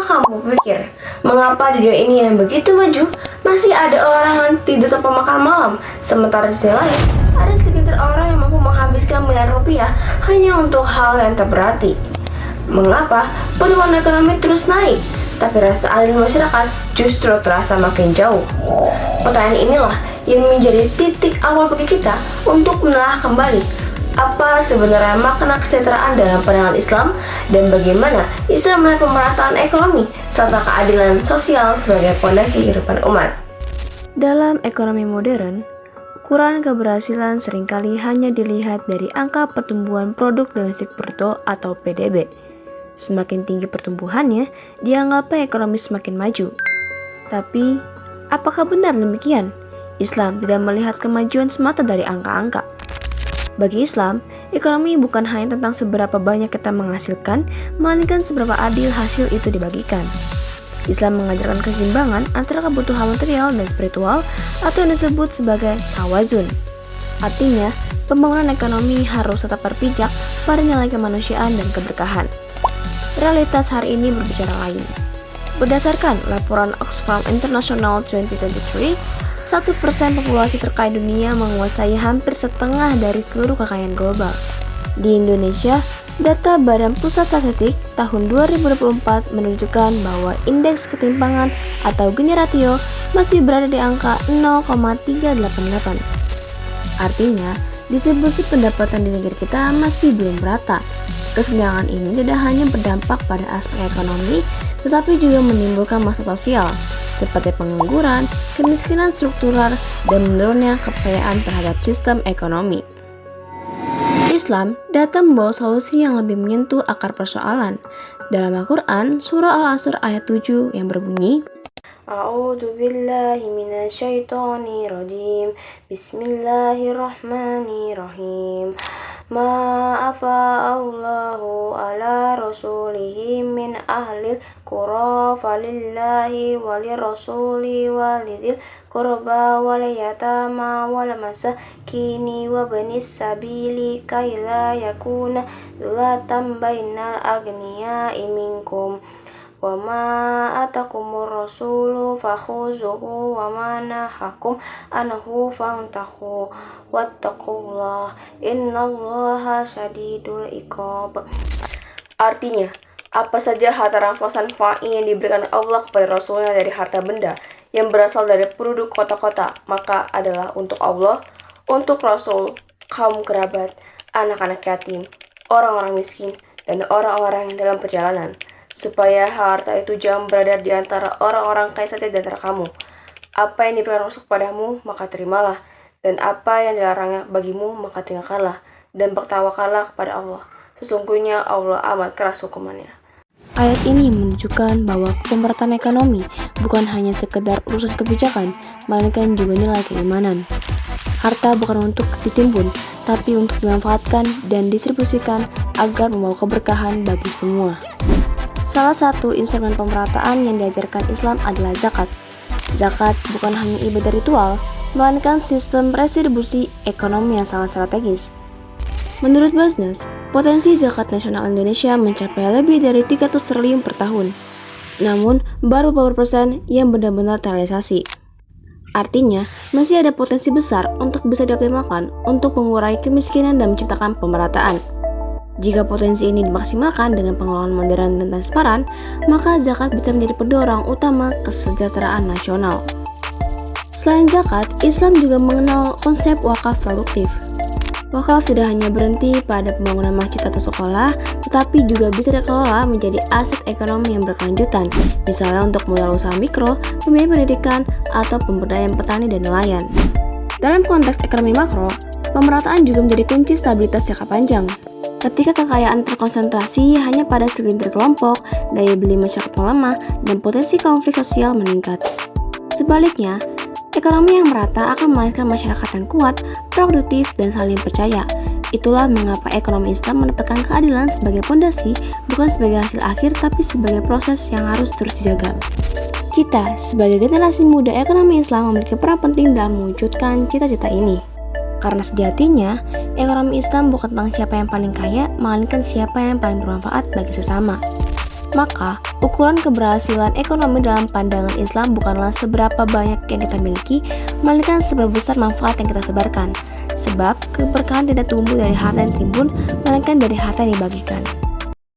kamu pikir, mengapa di dunia ini yang begitu maju, masih ada orang yang tidur tanpa makan malam, sementara di sisi lain, ada segelintir orang yang mampu menghabiskan miliar rupiah hanya untuk hal yang tak berarti? Mengapa pertumbuhan ekonomi terus naik, tapi rasa adil masyarakat justru terasa makin jauh? Pertanyaan inilah yang menjadi titik awal bagi kita untuk menelaah kembali apa sebenarnya makna kesejahteraan dalam pandangan Islam dan bagaimana Islam melihat pemerataan ekonomi serta keadilan sosial sebagai fondasi kehidupan umat. Dalam ekonomi modern, ukuran keberhasilan seringkali hanya dilihat dari angka pertumbuhan produk domestik bruto atau PDB. Semakin tinggi pertumbuhannya, dianggapnya ekonomi semakin maju. Tapi, apakah benar demikian? Islam tidak melihat kemajuan semata dari angka-angka. Bagi Islam, ekonomi bukan hanya tentang seberapa banyak kita menghasilkan, melainkan seberapa adil hasil itu dibagikan. Islam mengajarkan keseimbangan antara kebutuhan material dan spiritual atau yang disebut sebagai tawazun. Artinya, pembangunan ekonomi harus tetap berpijak pada nilai kemanusiaan dan keberkahan. Realitas hari ini berbicara lain. Berdasarkan laporan Oxfam International 2023, 1% populasi terkaya dunia menguasai hampir setengah dari seluruh kekayaan global. Di Indonesia, data Badan Pusat Statistik tahun 2024 menunjukkan bahwa indeks ketimpangan atau Gini ratio masih berada di angka 0,388. Artinya, distribusi pendapatan di negeri kita masih belum merata. Kesenjangan ini tidak hanya berdampak pada aspek ekonomi, tetapi juga menimbulkan masalah sosial, seperti pengangguran, kemiskinan struktural, dan menurunnya kepercayaan terhadap sistem ekonomi. Islam datang membawa solusi yang lebih menyentuh akar persoalan. Dalam Al-Quran, surah Al-Asr ayat 7 yang berbunyi, A'udzu billahi minasyaitonir rajim. Bismillahirrahmanirrahim. Ma afa'allahu ala rasulihi min ahlil qura falillahi walirrasuli walidil qurba wal yatama wal masakini wa banis sabili kaila yakuna dzulatan bainal agniya'i minkum. Wa ma atakumur rasulu fakhuzuhu wa ma nahakum anhu fantahu wattaqullah innallaha syadidul iqab. Artinya, apa saja harta rampasan fa'i yang diberikan Allah kepada Rasulnya dari harta benda yang berasal dari penduduk kota-kota, maka adalah untuk Allah, untuk Rasul, kaum kerabat, anak-anak yatim, orang-orang miskin, dan orang-orang yang dalam perjalanan, supaya harta itu jangan berada di antara orang-orang kaya saja di antara kamu. Apa yang diberikan Rasul kepadamu, maka terimalah, dan apa yang dilarangnya bagimu, maka tinggalkanlah, dan bertawakallah kepada Allah. Sesungguhnya Allah amat keras hukumannya. ayat ini menunjukkan bahwa pemerataan ekonomi bukan hanya sekedar urusan kebijakan, melainkan juga nilai keimanan. Harta bukan untuk ditimbun, tapi untuk dimanfaatkan dan distribusikan agar membawa keberkahan bagi semua. Salah satu instrumen pemerataan yang diajarkan Islam adalah zakat. Zakat bukan hanya ibadah ritual, melainkan sistem redistribusi ekonomi yang sangat strategis. Menurut Basnas, potensi zakat nasional Indonesia mencapai lebih dari 300 triliun per tahun. Namun, baru beberapa persen yang benar-benar terrealisasi. Artinya, masih ada potensi besar untuk bisa dioptimalkan untuk mengurangi kemiskinan dan menciptakan pemerataan. Jika potensi ini dimaksimalkan dengan pengelolaan modern dan transparan, maka zakat bisa menjadi pendorong utama kesejahteraan nasional. Selain zakat, Islam juga mengenal konsep wakaf produktif. Wakaf tidak hanya berhenti pada pembangunan masjid atau sekolah, tetapi juga bisa dikelola menjadi aset ekonomi yang berkelanjutan, misalnya untuk modal usaha mikro, pembiayaan pendidikan, atau pemberdayaan petani dan nelayan. Dalam konteks ekonomi makro, pemerataan juga menjadi kunci stabilitas jangka panjang. Ketika kekayaan terkonsentrasi hanya pada segelintir kelompok, daya beli masyarakat melemah, dan potensi konflik sosial meningkat. Sebaliknya, ekonomi yang merata akan melahirkan masyarakat yang kuat, produktif, dan saling percaya. Itulah mengapa ekonomi Islam menempatkan keadilan sebagai fondasi, bukan sebagai hasil akhir, tapi sebagai proses yang harus terus dijaga. Kita, sebagai generasi muda ekonomi Islam, memiliki peran penting dalam mewujudkan cita-cita ini. Karena sejatinya, ekonomi Islam bukan tentang siapa yang paling kaya, melainkan siapa yang paling bermanfaat bagi sesama. Maka, ukuran keberhasilan ekonomi dalam pandangan Islam bukanlah seberapa banyak yang kita miliki, melainkan seberapa besar manfaat yang kita sebarkan. Sebab, keberkahan tidak tumbuh dari harta yang timbun, melainkan dari harta yang dibagikan.